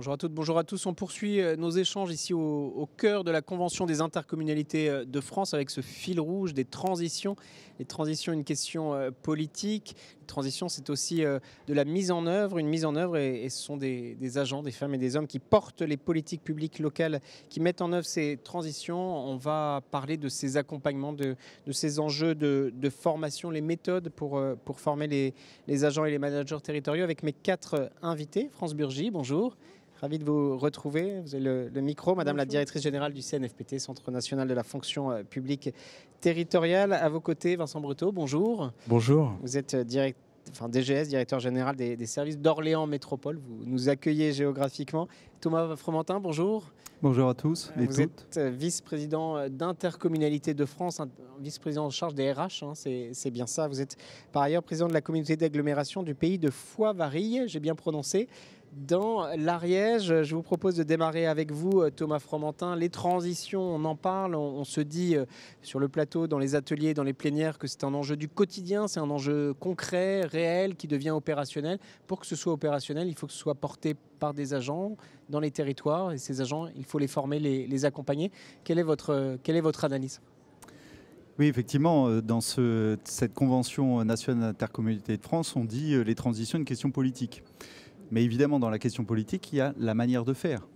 Bonjour à toutes, bonjour à tous. On poursuit nos échanges ici au cœur de la Convention des intercommunalités de France avec ce fil rouge des transitions. Les transitions, une question politique. Les transitions, c'est aussi de la mise en œuvre. Une mise en œuvre et ce sont des agents, des femmes et des hommes qui portent les politiques publiques locales, qui mettent en œuvre ces transitions. On va parler de ces accompagnements, de ces enjeux de formation, les méthodes pour former les agents et les managers territoriaux avec mes 4 invités. France Burgy, bonjour. Ravi de vous retrouver. Vous avez le micro, Madame la directrice générale du CNFPT, Centre national de la fonction publique territoriale. À vos côtés, Vincent Breteau, bonjour. Bonjour. Vous êtes DGS, directeur général des services d'Orléans Métropole. Vous nous accueillez géographiquement. Thomas Fromentin, bonjour. Bonjour à tous et vous toutes. Êtes vice-président d'Intercommunalité de France, vice-président en charge des RH, hein, c'est bien ça. Vous êtes par ailleurs président de la communauté d'agglomération du pays de Foix-Varilhes, j'ai bien prononcé, dans l'Ariège. Je vous propose de démarrer avec vous, Thomas Fromentin. Les transitions, on en parle, on se dit sur le plateau, dans les ateliers, dans les plénières, que c'est un enjeu du quotidien, c'est un enjeu concret, réel, qui devient opérationnel. Pour que ce soit opérationnel, il faut que ce soit porté par des agents dans les territoires. Et ces agents, il faut les former, les accompagner. Quelle est votre analyse ? Oui, effectivement, dans cette Convention nationale d'intercommunalité de France, on dit les transitions, une question politique. Mais évidemment, dans la question politique, il y a la manière de faire.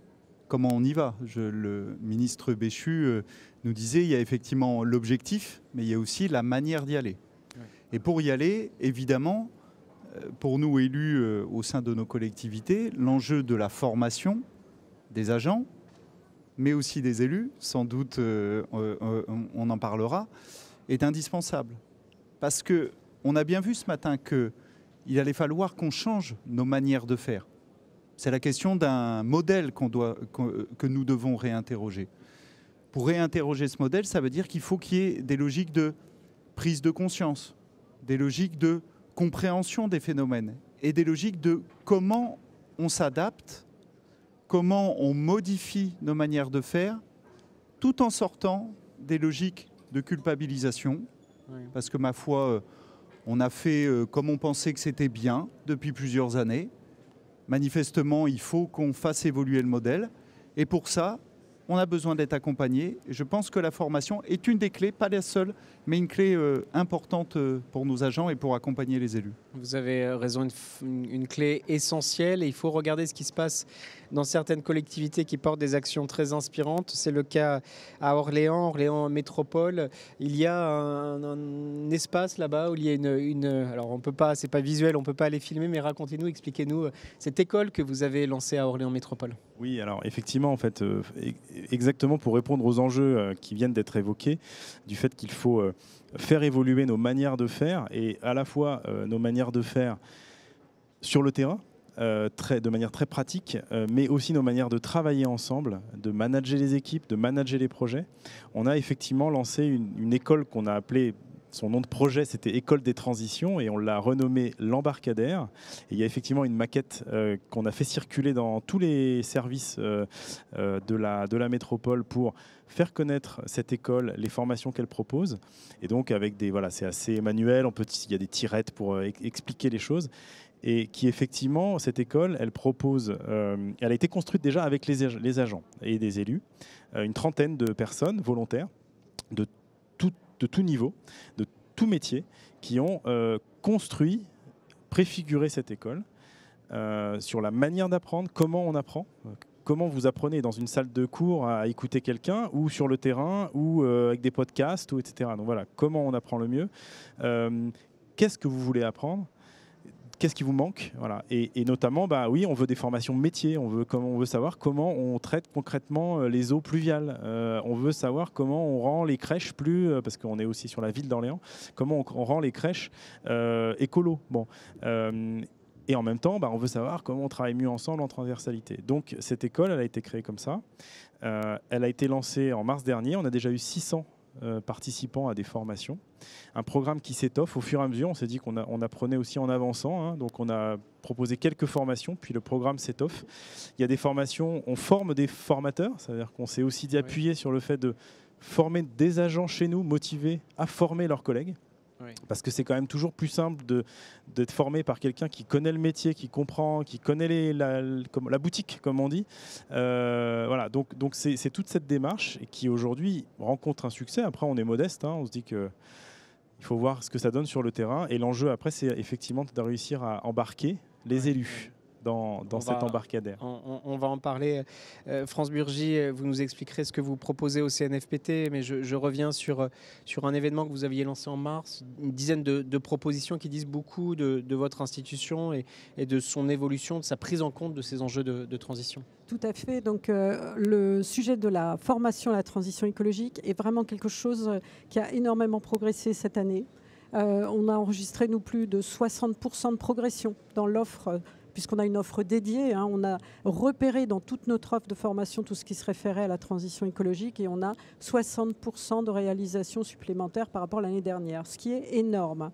Comment on y va ? Le ministre Béchu nous disait il y a effectivement l'objectif, mais il y a aussi la manière d'y aller. Ouais. Et pour y aller, évidemment, pour nous élus au sein de nos collectivités, l'enjeu de la formation des agents, mais aussi des élus, sans doute on en parlera, est indispensable. Parce qu'on a bien vu ce matin qu'il allait falloir qu'on change nos manières de faire. C'est la question d'un modèle que nous devons réinterroger. Pour réinterroger ce modèle, ça veut dire qu'il faut qu'il y ait des logiques de prise de conscience, des logiques de compréhension des phénomènes et des logiques de comment on s'adapte, comment on modifie nos manières de faire, tout en sortant des logiques de culpabilisation. Oui. Parce que ma foi, on a fait comme on pensait que c'était bien depuis plusieurs années. Manifestement, il faut qu'on fasse évoluer le modèle. Et pour ça, on a besoin d'être accompagné. Je pense que la formation est une des clés, pas la seule, mais une clé importante pour nos agents et pour accompagner les élus. Vous avez raison, une clé essentielle. Et il faut regarder ce qui se passe dans certaines collectivités qui portent des actions très inspirantes. C'est le cas à Orléans Métropole. Il y a un espace là-bas où il y a alors on peut pas, c'est pas visuel, on peut pas aller filmer, mais racontez-nous, expliquez-nous cette école que vous avez lancée à Orléans Métropole. Oui, alors effectivement, en fait, exactement pour répondre aux enjeux qui viennent d'être évoqués, du fait qu'il faut faire évoluer nos manières de faire et à la fois nos manières de faire sur le terrain, de manière très pratique, mais aussi nos manières de travailler ensemble, de manager les équipes, de manager les projets. On a effectivement lancé une école qu'on a appelée, son nom de projet, c'était École des transitions et on l'a renommée l'Embarcadère. Et il y a effectivement une maquette qu'on a fait circuler dans tous les services de la métropole pour faire connaître cette école, les formations qu'elle propose. Et donc avec c'est assez manuel, il y a des tirettes pour expliquer les choses. Et qui effectivement, cette école, elle propose, elle a été construite déjà avec les agents et des élus, une trentaine de personnes volontaires de tout niveau, de tout métier, qui ont construit, préfiguré cette école sur la manière d'apprendre, comment on apprend, comment vous apprenez dans une salle de cours à écouter quelqu'un, ou sur le terrain, ou avec des podcasts, ou etc. Donc voilà, comment on apprend le mieux, qu'est-ce que vous voulez apprendre, qu'est-ce qui vous manque, voilà. Et notamment, oui, on veut des formations métiers, on veut savoir comment on traite concrètement les eaux pluviales, on veut savoir comment on rend les crèches parce qu'on est aussi sur la ville d'Orléans, comment on rend les crèches écolo. Bon, et en même temps, on veut savoir comment on travaille mieux ensemble en transversalité. Donc cette école, elle a été créée comme ça. Elle a été lancée en mars dernier. On a déjà eu 600 participants à des formations. Un programme qui s'étoffe au fur et à mesure. On s'est dit qu'on apprenait aussi en avançant, hein. Donc on a proposé quelques formations, puis le programme s'étoffe. Il y a des formations, on forme des formateurs, c'est-à-dire qu'on s'est aussi appuyer sur le fait de former des agents chez nous motivés à former leurs collègues. Oui. Parce que c'est quand même toujours plus simple d'être formé par quelqu'un qui connaît le métier, qui comprend, qui connaît la boutique, comme on dit. Voilà, donc c'est toute cette démarche qui aujourd'hui rencontre un succès. Après, on est modeste, hein, on se dit que il faut voir ce que ça donne sur le terrain. Et l'enjeu après, c'est effectivement de réussir à embarquer les élus dans cet embarcadère. On va en parler. France Burgy, vous nous expliquerez ce que vous proposez au CNFPT, mais je reviens sur un événement que vous aviez lancé en mars, une dizaine de propositions qui disent beaucoup de votre institution et de son évolution, de sa prise en compte de ces enjeux de transition. Tout à fait. Donc, le sujet de la formation à la transition écologique est vraiment quelque chose qui a énormément progressé cette année. On a enregistré, nous, plus de 60% de progression dans l'offre, puisqu'on a une offre dédiée. Hein. On a repéré dans toute notre offre de formation tout ce qui se référait à la transition écologique et on a 60% de réalisation supplémentaire par rapport à l'année dernière, ce qui est énorme. Ouais.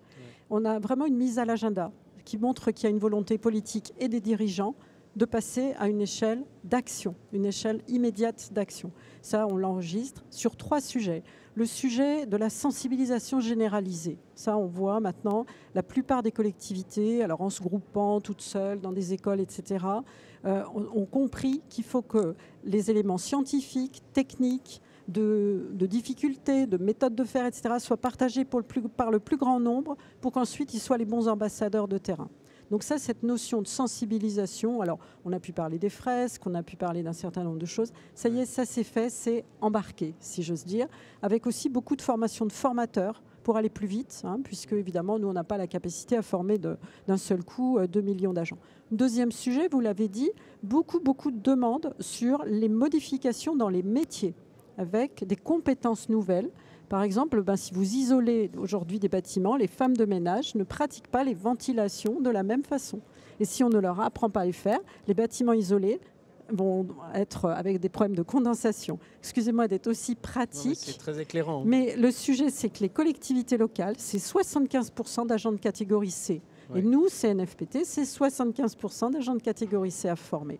On a vraiment une mise à l'agenda qui montre qu'il y a une volonté politique et des dirigeants de passer à une échelle d'action, une échelle immédiate d'action. Ça, on l'enregistre sur 3 sujets. Le sujet de la sensibilisation généralisée. Ça, on voit maintenant la plupart des collectivités, alors en se groupant toutes seules dans des écoles, etc., ont compris qu'il faut que les éléments scientifiques, techniques, de difficultés, de méthodes de faire, etc., soient partagés par le plus grand nombre pour qu'ensuite ils soient les bons ambassadeurs de terrain. Donc ça, cette notion de sensibilisation, alors on a pu parler des fresques, on a pu parler d'un certain nombre de choses, ça y est, ça c'est fait, c'est embarqué, si j'ose dire, avec aussi beaucoup de formation de formateurs pour aller plus vite, hein, puisque évidemment, nous, on n'a pas la capacité à former d'un seul coup 2 millions d'agents. Deuxième sujet, vous l'avez dit, beaucoup de demandes sur les modifications dans les métiers, avec des compétences nouvelles. Par exemple, si vous isolez aujourd'hui des bâtiments, les femmes de ménage ne pratiquent pas les ventilations de la même façon. Et si on ne leur apprend pas à les faire, les bâtiments isolés vont être avec des problèmes de condensation. Excusez-moi d'être aussi pratique. C'est très éclairant. Hein. Mais le sujet, c'est que les collectivités locales, c'est 75% d'agents de catégorie C. Ouais. Et nous, CNFPT, c'est 75% d'agents de catégorie C à former.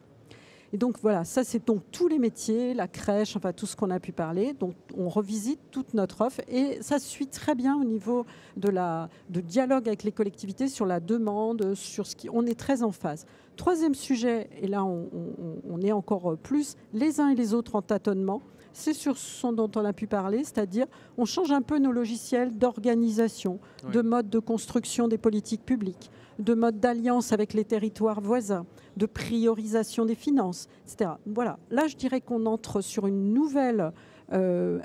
Et donc voilà, ça c'est donc tous les métiers, la crèche, enfin tout ce qu'on a pu parler. Donc on revisite toute notre offre et ça suit très bien au niveau de dialogue avec les collectivités sur la demande, sur ce qui, on est très en phase. Troisième sujet, et là on est encore plus les uns et les autres en tâtonnement, c'est sur ce dont on a pu parler, c'est-à-dire on change un peu nos logiciels d'organisation, de mode de construction des politiques publiques, de mode d'alliance avec les territoires voisins, de priorisation des finances, etc. Voilà. Là, je dirais qu'on entre sur une nouvelle, une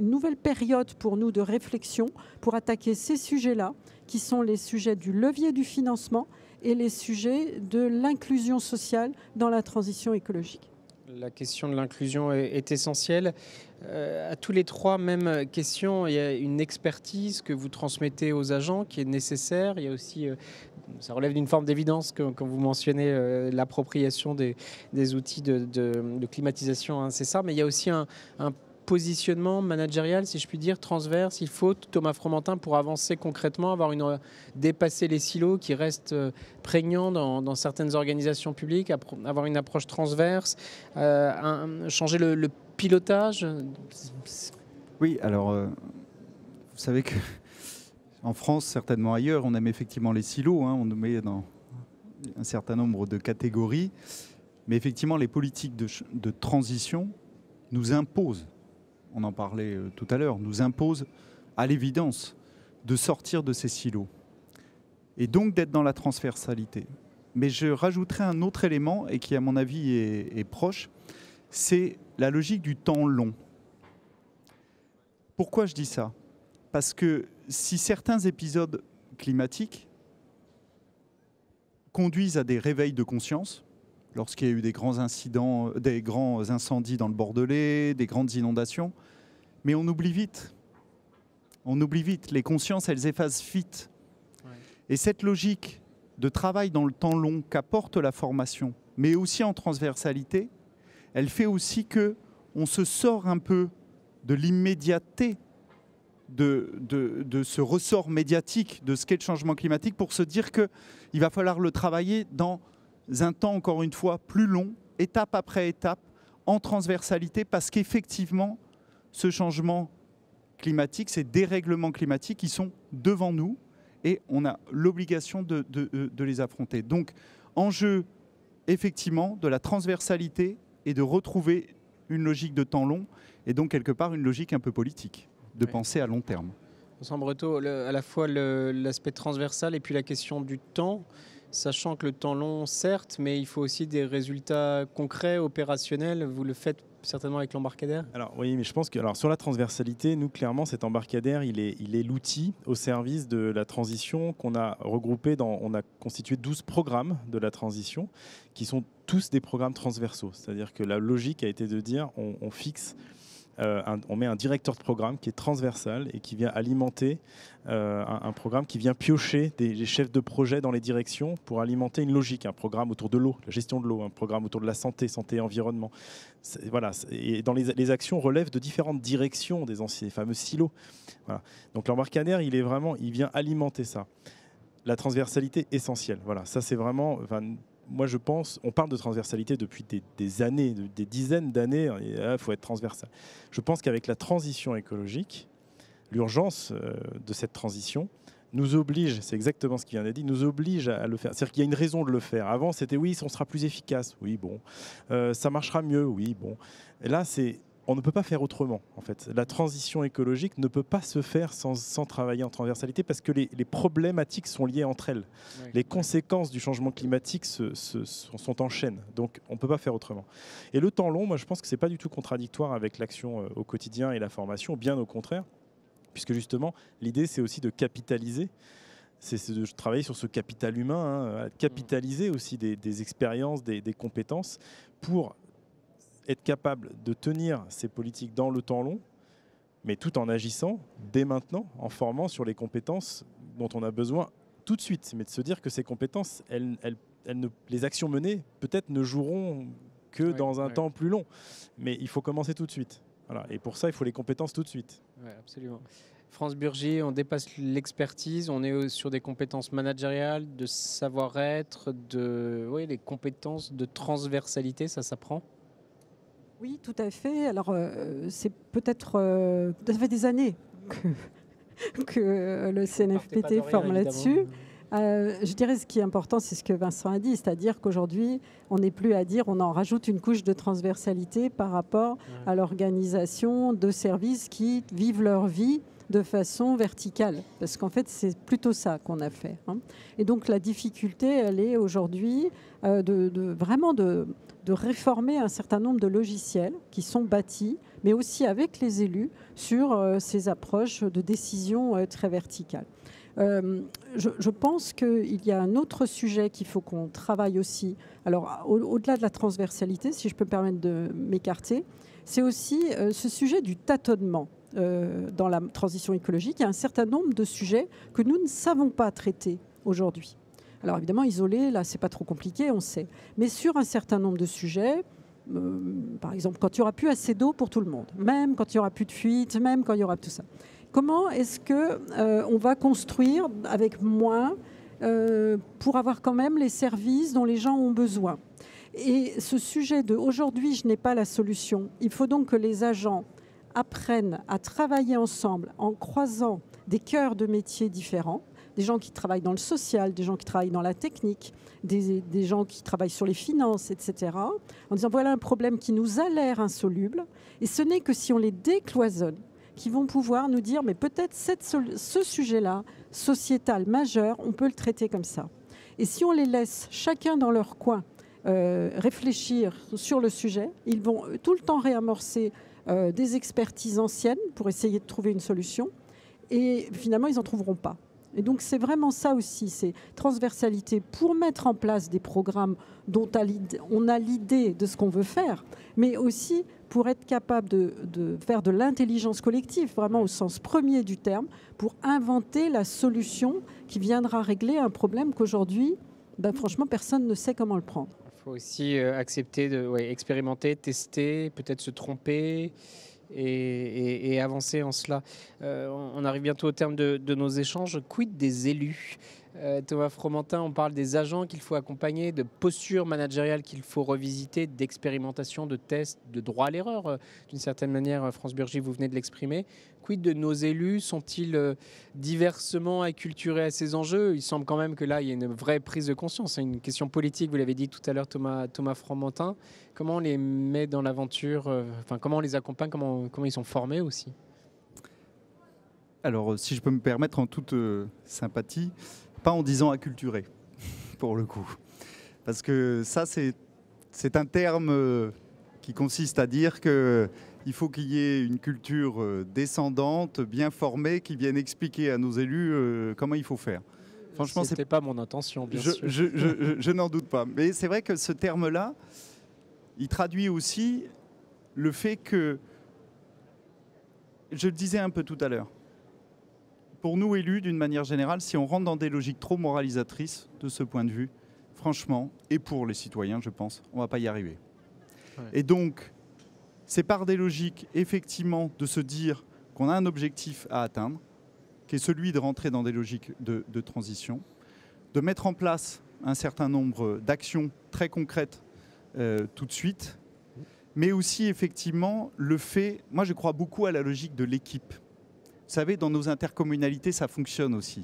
nouvelle période pour nous de réflexion pour attaquer ces sujets-là, qui sont les sujets du levier du financement et les sujets de l'inclusion sociale dans la transition écologique. La question de l'inclusion est essentielle. À tous les 3, même question, il y a une expertise que vous transmettez aux agents qui est nécessaire. Il y a aussi, ça relève d'une forme d'évidence quand vous mentionnez l'appropriation des outils de climatisation, hein, c'est ça. Mais il y a aussi un positionnement managérial, si je puis dire, transverse. Il faut, Thomas Fromentin, pour avancer concrètement, dépasser les silos qui restent prégnants dans certaines organisations publiques, avoir une approche transverse, changer le pilotage. Oui, alors, vous savez qu'en France, certainement ailleurs, on aime effectivement les silos, hein, on nous met dans un certain nombre de catégories, mais effectivement, les politiques de transition nous imposent, on en parlait tout à l'heure, nous impose à l'évidence de sortir de ces silos et donc d'être dans la transversalité. Mais je rajouterai un autre élément et qui à mon avis est proche, c'est la logique du temps long. Pourquoi je dis ça? Parce que si certains épisodes climatiques conduisent à des réveils de conscience, lorsqu'il y a eu des grands incidents, des grands incendies dans le Bordelais, des grandes inondations. Mais on oublie vite. On oublie vite. Les consciences, elles effacent vite. Ouais. Et cette logique de travail dans le temps long qu'apporte la formation, mais aussi en transversalité, elle fait aussi qu'on se sort un peu de l'immédiateté de ce ressort médiatique de ce qu'est le changement climatique pour se dire qu'il va falloir le travailler dans un temps, encore une fois, plus long, étape après étape, en transversalité, parce qu'effectivement, ce changement climatiques, ces dérèglements climatiques qui sont devant nous et on a l'obligation de les affronter. Donc, enjeu effectivement de la transversalité et de retrouver une logique de temps long et donc quelque part une logique un peu politique, de penser à long terme. Vincent Breteau, à la fois l'aspect transversal et puis la question du temps, sachant que le temps long, certes, mais il faut aussi des résultats concrets, opérationnels. Vous le faites certainement avec l'embarcadère ? Alors oui, mais je pense que sur la transversalité, nous clairement cet embarcadère, il est l'outil au service de la transition qu'on a regroupé on a constitué 12 programmes de la transition qui sont tous des programmes transversaux. C'est-à-dire que la logique a été de dire on fixe on met un directeur de programme qui est transversal et qui vient alimenter un programme qui vient piocher des chefs de projet dans les directions pour alimenter une logique, un programme autour de l'eau, la gestion de l'eau, un programme autour de la santé et environnement. Voilà. Et dans les actions relèvent de différentes directions des anciens fameux silos. Voilà. Donc l'embarcadère, il vient alimenter ça. La transversalité essentielle. Voilà. Ça, c'est vraiment... Moi, je pense, on parle de transversalité depuis des années, des dizaines d'années, il faut être transversal. Je pense qu'avec la transition écologique, l'urgence de cette transition nous oblige, c'est exactement ce qui vient d'être dit, nous oblige à le faire. C'est-à-dire qu'il y a une raison de le faire. Avant, c'était oui, on sera plus efficace, oui, bon. Ça marchera mieux, oui, bon. Et là, on ne peut pas faire autrement, en fait. La transition écologique ne peut pas se faire sans travailler en transversalité parce que les problématiques sont liées entre elles. Oui. Les conséquences du changement climatique sont en chaîne. Donc, on ne peut pas faire autrement. Et le temps long, moi, je pense que ce n'est pas du tout contradictoire avec l'action au quotidien et la formation, bien au contraire, puisque justement, l'idée, c'est aussi de capitaliser. C'est de travailler sur ce capital humain, capitaliser aussi des expériences, des compétences pour être capable de tenir ces politiques dans le temps long, mais tout en agissant dès maintenant, en formant sur les compétences dont on a besoin tout de suite. Mais de se dire que ces compétences, les actions menées, peut-être ne joueront que dans un temps plus long. Mais il faut commencer tout de suite. Voilà. Et pour ça, il faut les compétences tout de suite. Oui, absolument. France Burgy, on dépasse l'expertise, on est sur des compétences managériales, de savoir-être, les compétences de transversalité, ça s'apprend ? Oui, tout à fait. Alors, c'est peut-être... ça fait des années que le CNFPT forme là-dessus. Je dirais ce qui est important, c'est ce que Vincent a dit, c'est-à-dire qu'aujourd'hui, on n'est plus à dire on en rajoute une couche de transversalité par rapport à l'organisation de services qui vivent leur vie de façon verticale, parce qu'en fait, c'est plutôt ça qu'on a fait. Et donc, la difficulté, elle est aujourd'hui vraiment de réformer un certain nombre de logiciels qui sont bâtis, mais aussi avec les élus, sur ces approches de décision très verticales. Je pense qu'il y a un autre sujet qu'il faut qu'on travaille aussi. Alors, au-delà de la transversalité, si je peux me permettre de m'écarter, c'est aussi ce sujet du tâtonnement. Dans la transition écologique, il y a un certain nombre de sujets que nous ne savons pas traiter aujourd'hui. Alors évidemment, isolé, là, c'est pas trop compliqué, on sait. Mais sur un certain nombre de sujets, par exemple, quand il n'y aura plus assez d'eau pour tout le monde, même quand il n'y aura plus de fuite, même quand il y aura tout ça. Comment est-ce qu'on va construire avec moins pour avoir quand même les services dont les gens ont besoin ? Et ce sujet de « aujourd'hui, je n'ai pas la solution », il faut donc que les agents apprennent à travailler ensemble en croisant des cœurs de métiers différents, des gens qui travaillent dans le social, des gens qui travaillent dans la technique, des gens qui travaillent sur les finances, etc., en disant voilà un problème qui nous a l'air insoluble, et ce n'est que si on les décloisonne qu'ils vont pouvoir nous dire mais peut-être ce sujet-là, sociétal, majeur, on peut le traiter comme ça. Et si on les laisse chacun dans leur coin réfléchir sur le sujet, ils vont tout le temps réamorcer des expertises anciennes pour essayer de trouver une solution et finalement ils n'en trouveront pas. Et donc c'est vraiment ça aussi, c'est transversalité pour mettre en place des programmes dont on a l'idée de ce qu'on veut faire, mais aussi pour être capable de faire de l'intelligence collective, vraiment au sens premier du terme, pour inventer la solution qui viendra régler un problème qu'aujourd'hui, franchement, personne ne sait comment le prendre. Il faut aussi accepter expérimenter, tester, peut-être se tromper et avancer en cela. On arrive bientôt au terme de nos échanges. Quid des élus ? Thomas Fromentin, on parle des agents qu'il faut accompagner, de postures managériales qu'il faut revisiter, d'expérimentation, de tests, de droit à l'erreur. D'une certaine manière, France Burgi, vous venez de l'exprimer. Quid de nos élus? Sont-ils diversement acculturés à ces enjeux? Il semble quand même que là, il y a une vraie prise de conscience. C'est une question politique, vous l'avez dit tout à l'heure, Thomas Fromentin. Comment on les met dans l'aventure? Comment on les accompagne? Comment ils sont formés aussi? Alors, si je peux me permettre, en toute sympathie, pas en disant acculturé, pour le coup. Parce que ça, c'est un terme qui consiste à dire qu'il faut qu'il y ait une culture descendante, bien formée, qui vienne expliquer à nos élus comment il faut faire. Franchement, ce n'était pas mon intention, bien sûr. Je n'en doute pas. Mais c'est vrai que ce terme-là, il traduit aussi le fait que, je le disais un peu tout à l'heure, pour nous élus, d'une manière générale, si on rentre dans des logiques trop moralisatrices de ce point de vue, franchement, et pour les citoyens, je pense, on ne va pas y arriver. Ouais. Et donc, c'est par des logiques, effectivement, de se dire qu'on a un objectif à atteindre, qui est celui de rentrer dans des logiques de transition, de mettre en place un certain nombre d'actions très concrètes tout de suite, mais aussi, effectivement, le fait... Moi, je crois beaucoup à la logique de l'équipe. Vous savez, dans nos intercommunalités, ça fonctionne aussi.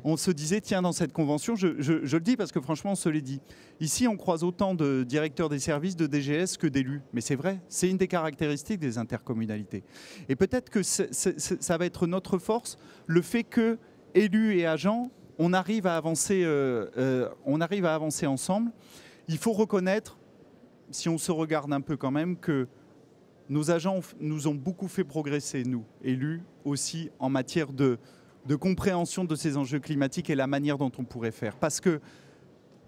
On se disait, tiens, dans cette convention, je le dis parce que franchement, on se l'est dit. Ici, on croise autant de directeurs des services, de DGS que d'élus. Mais c'est vrai, c'est une des caractéristiques des intercommunalités. Et peut-être que ça va être notre force, le fait que, élus et agents, on arrive à avancer ensemble. Il faut reconnaître, si on se regarde un peu quand même, que nos agents nous ont beaucoup fait progresser, nous, élus, aussi en matière de compréhension de ces enjeux climatiques et la manière dont on pourrait faire. Parce que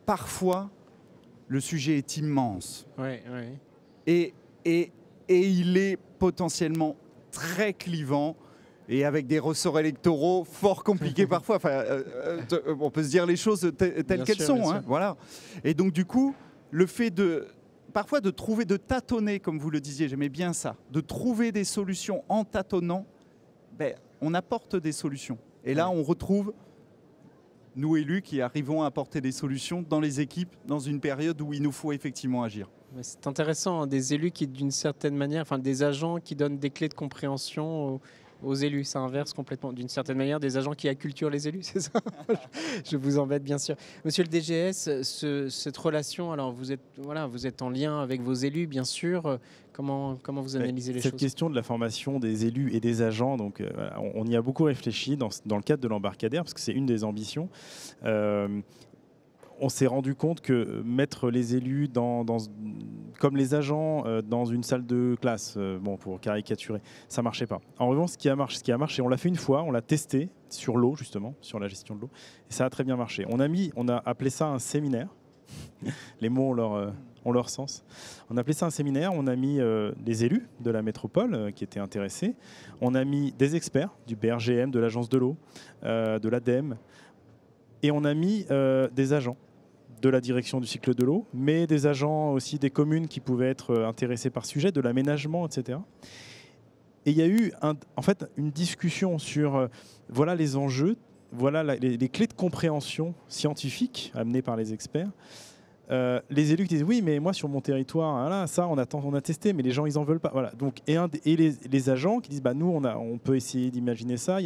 parfois, le sujet est immense. Ouais. Et il est potentiellement très clivant et avec des ressorts électoraux fort compliqués parfois. Enfin, on peut se dire les choses telles qu'elles sont. Hein, voilà. Et donc, du coup, le fait parfois de trouver, de tâtonner, comme vous le disiez, j'aimais bien ça, de trouver des solutions en tâtonnant, on apporte des solutions. Et là, on retrouve, nous élus, qui arrivons à apporter des solutions dans les équipes, dans une période où il nous faut effectivement agir. C'est intéressant, hein, des élus qui, d'une certaine manière, des agents qui donnent des clés de compréhension aux élus. Ça inverse complètement, d'une certaine manière, des agents qui acculturent les élus, c'est ça? Je vous embête, bien sûr. Monsieur le DGS, cette relation, alors vous êtes en lien avec vos élus, bien sûr. Comment vous analysez les choses? Cette question de la formation des élus et des agents, donc, on y a beaucoup réfléchi dans le cadre de l'embarcadère, parce que c'est une des ambitions. On s'est rendu compte que mettre les élus comme les agents dans une salle de classe, pour caricaturer, ça ne marchait pas. En revanche, ce qui a marché, on l'a fait une fois, on l'a testé sur l'eau, justement, sur la gestion de l'eau, et ça a très bien marché. On a appelé ça un séminaire. Les mots ont leur sens. On a appelé ça un séminaire, on a mis des élus de la métropole qui étaient intéressés, on a mis des experts du BRGM, de l'Agence de l'eau, de l'ADEME, et on a mis des agents de la direction du cycle de l'eau, mais des agents aussi des communes qui pouvaient être intéressés par ce sujet, de l'aménagement, etc. Et il y a eu une discussion sur voilà les enjeux, voilà les clés de compréhension scientifique amenées par les experts. Les élus qui disent oui, mais moi sur mon territoire, là, ça on a testé, mais les gens ils en veulent pas. Voilà. Donc, et les agents qui disent nous on peut essayer d'imaginer ça.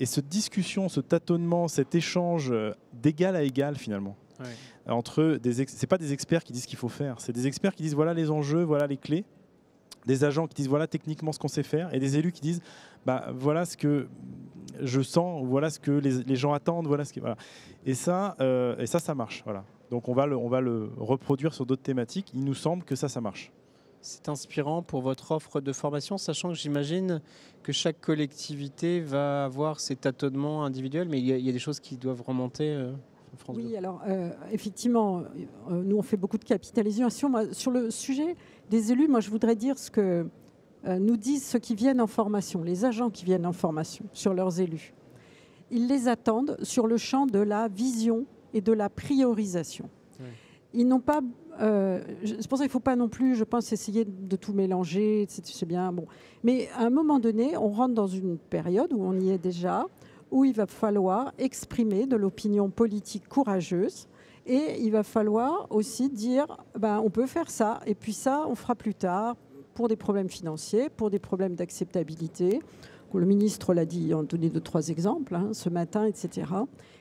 Et cette discussion, ce tâtonnement, cet échange d'égal à égal finalement. Ouais. Entre c'est pas des experts qui disent ce qu'il faut faire, c'est des experts qui disent voilà les enjeux, voilà les clés, des agents qui disent voilà techniquement ce qu'on sait faire, et des élus qui disent voilà ce que je sens, voilà ce que les gens attendent, voilà. Et ça marche. Voilà. Donc on va le reproduire sur d'autres thématiques. Il nous semble que ça marche. C'est inspirant pour votre offre de formation, sachant que j'imagine que chaque collectivité va avoir ses tâtonnements individuels, mais il y a des choses qui doivent remonter. France oui, alors effectivement, nous on fait beaucoup de capitalisation. Sur le sujet des élus, moi je voudrais dire ce que nous disent ceux qui viennent en formation, les agents qui viennent en formation sur leurs élus. Ils les attendent sur le champ de la vision et de la priorisation. Oui. Ils n'ont pas... c'est pour ça qu'il ne faut pas non plus, je pense, essayer de tout mélanger, c'est bien. Bon. Mais à un moment donné, on rentre dans une période où on y est déjà, où il va falloir exprimer de l'opinion politique courageuse. Et il va falloir aussi dire, on peut faire ça, et puis ça, on fera plus tard, pour des problèmes financiers, pour des problèmes d'acceptabilité. Le ministre l'a dit, en donné 2-3 exemples ce matin, etc.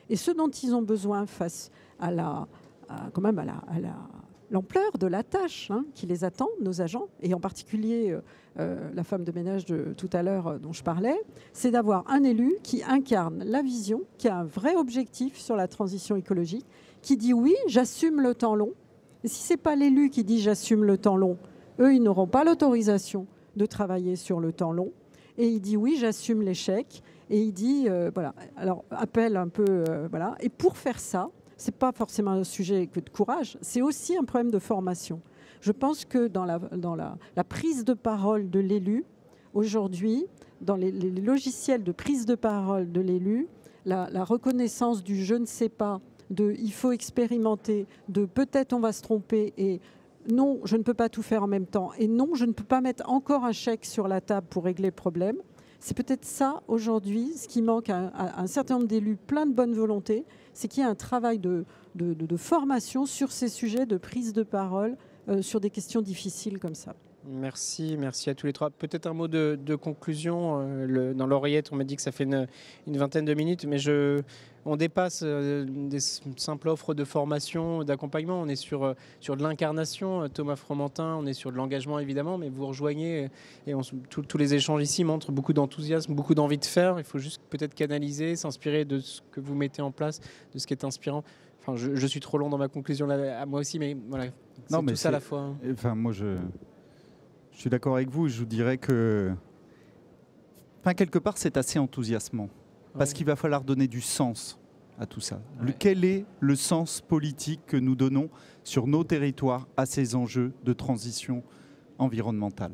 Et ce dont ils ont besoin face à l'ampleur de la tâche qui les attend, nos agents, et en particulier la femme de ménage de tout à l'heure dont je parlais, c'est d'avoir un élu qui incarne la vision, qui a un vrai objectif sur la transition écologique, qui dit oui, j'assume le temps long. Et si ce n'est pas l'élu qui dit j'assume le temps long, eux, ils n'auront pas l'autorisation de travailler sur le temps long. Et il dit oui, j'assume l'échec. Et il dit, voilà, alors appelle un peu, voilà. Et pour faire ça, ce n'est pas forcément un sujet que de courage, c'est aussi un problème de formation. Je pense que dans la prise de parole de l'élu, aujourd'hui, dans les logiciels de prise de parole de l'élu, la reconnaissance du je ne sais pas, de il faut expérimenter, de peut-être on va se tromper et non, je ne peux pas tout faire en même temps. Et non, je ne peux pas mettre encore un chèque sur la table pour régler le problème. C'est peut-être ça, aujourd'hui, ce qui manque à un certain nombre d'élus plein de bonne volonté, c'est qu'il y a un travail de formation sur ces sujets de prise de parole sur des questions difficiles comme ça. Merci à tous les trois. Peut-être un mot de conclusion. Dans l'oreillette, on m'a dit que ça fait une vingtaine de minutes, mais on dépasse des simples offres de formation, d'accompagnement. On est sur de l'incarnation. Thomas Fromentin, on est sur de l'engagement évidemment, mais vous rejoignez et tous les échanges ici montrent beaucoup d'enthousiasme, beaucoup d'envie de faire. Il faut juste peut-être canaliser, s'inspirer de ce que vous mettez en place, de ce qui est inspirant. Enfin, je suis trop long dans ma conclusion là, à moi aussi, mais voilà, c'est tout ça à la fois. Enfin, moi, je suis d'accord avec vous. Je vous dirais que, quelque part, c'est assez enthousiasmant. Parce qu'il va falloir donner du sens à tout ça. Ouais. Quel est le sens politique que nous donnons sur nos territoires à ces enjeux de transition environnementale?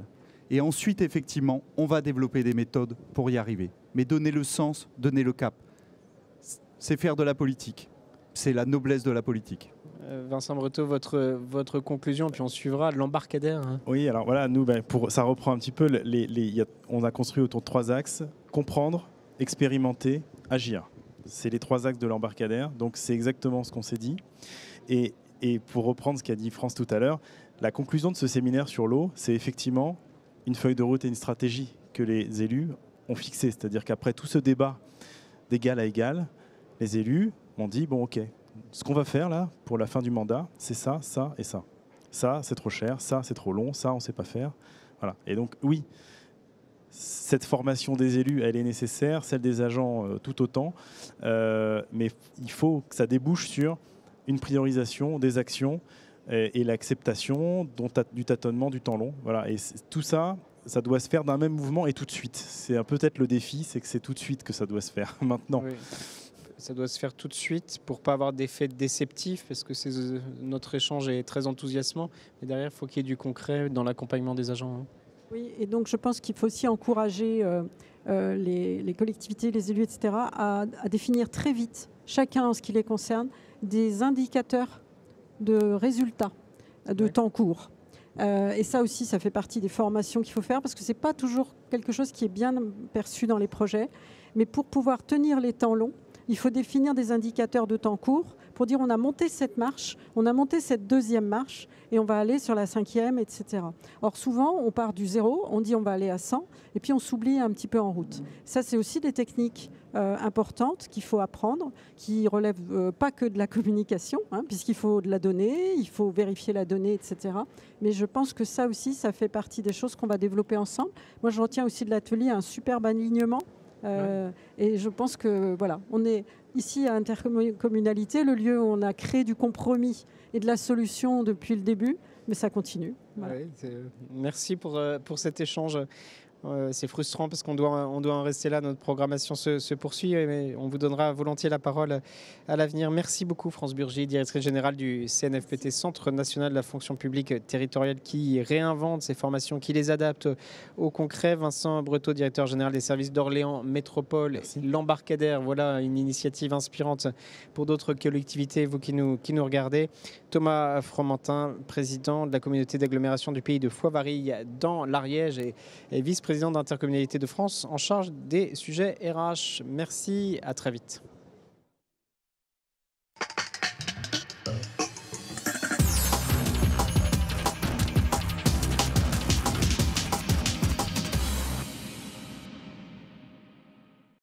Et ensuite, effectivement, on va développer des méthodes pour y arriver. Mais donner le sens, donner le cap, c'est faire de la politique. C'est la noblesse de la politique. Vincent Breteau, votre conclusion, puis on suivra l'embarcadère. Oui, alors voilà, nous, ça reprend un petit peu, on a construit autour de 3 axes, comprendre, expérimenter, agir. C'est les 3 axes de l'embarcadère, donc c'est exactement ce qu'on s'est dit. Et pour reprendre ce qu'a dit France tout à l'heure, la conclusion de ce séminaire sur l'eau, c'est effectivement une feuille de route et une stratégie que les élus ont fixée. C'est-à-dire qu'après tout ce débat d'égal à égal, les élus ont dit, bon ok, ce qu'on va faire là, pour la fin du mandat, c'est ça, ça et ça. Ça, c'est trop cher, ça, c'est trop long, ça, on ne sait pas faire. Voilà. Et donc, oui, cette formation des élus, elle est nécessaire, celle des agents tout autant, mais il faut que ça débouche sur une priorisation des actions et l'acceptation du tâtonnement du temps long. Voilà. Et tout ça, ça doit se faire d'un même mouvement et tout de suite. C'est peut-être le défi, c'est que c'est tout de suite que ça doit se faire, maintenant. Oui. Ça doit se faire tout de suite pour ne pas avoir d'effet déceptif, parce que notre échange est très enthousiasmant. Mais derrière, il faut qu'il y ait du concret dans l'accompagnement des agents. Oui, et donc je pense qu'il faut aussi encourager les collectivités, les élus, etc., à définir très vite, chacun en ce qui les concerne, des indicateurs de résultats, de temps court. Et ça aussi, ça fait partie des formations qu'il faut faire, parce que ce n'est pas toujours quelque chose qui est bien perçu dans les projets. Mais pour pouvoir tenir les temps longs, il faut définir des indicateurs de temps court pour dire on a monté cette marche, on a monté cette 2e marche et on va aller sur la 5e, etc. Or souvent, on part du 0, on dit on va aller à 100 et puis on s'oublie un petit peu en route. Ça, c'est aussi des techniques importantes qu'il faut apprendre, qui ne relèvent pas que de la communication, puisqu'il faut de la donnée, il faut vérifier la donnée, etc. Mais je pense que ça aussi, ça fait partie des choses qu'on va développer ensemble. Moi, je retiens aussi de l'atelier un superbe alignement. Et je pense que voilà, on est ici à Intercommunalité, le lieu où on a créé du compromis et de la solution depuis le début, mais ça continue. Voilà. Ouais, merci pour cet échange. C'est frustrant parce qu'on doit en rester là, notre programmation se poursuit, mais on vous donnera volontiers la parole à l'avenir. Merci beaucoup France Burgy, directrice générale du CNFPT, Centre National de la Fonction Publique Territoriale, qui réinvente ces formations, qui les adapte au concret. Vincent Breteau, directeur général des services d'Orléans Métropole. L'embarcadère, voilà une initiative inspirante pour d'autres collectivités, vous qui nous regardez. Thomas Fromentin, président de la communauté d'agglomération du pays de Foix-Varilhes dans l'Ariège et vice-président vice-président d'Intercommunalité de France en charge des sujets RH. Merci, à très vite.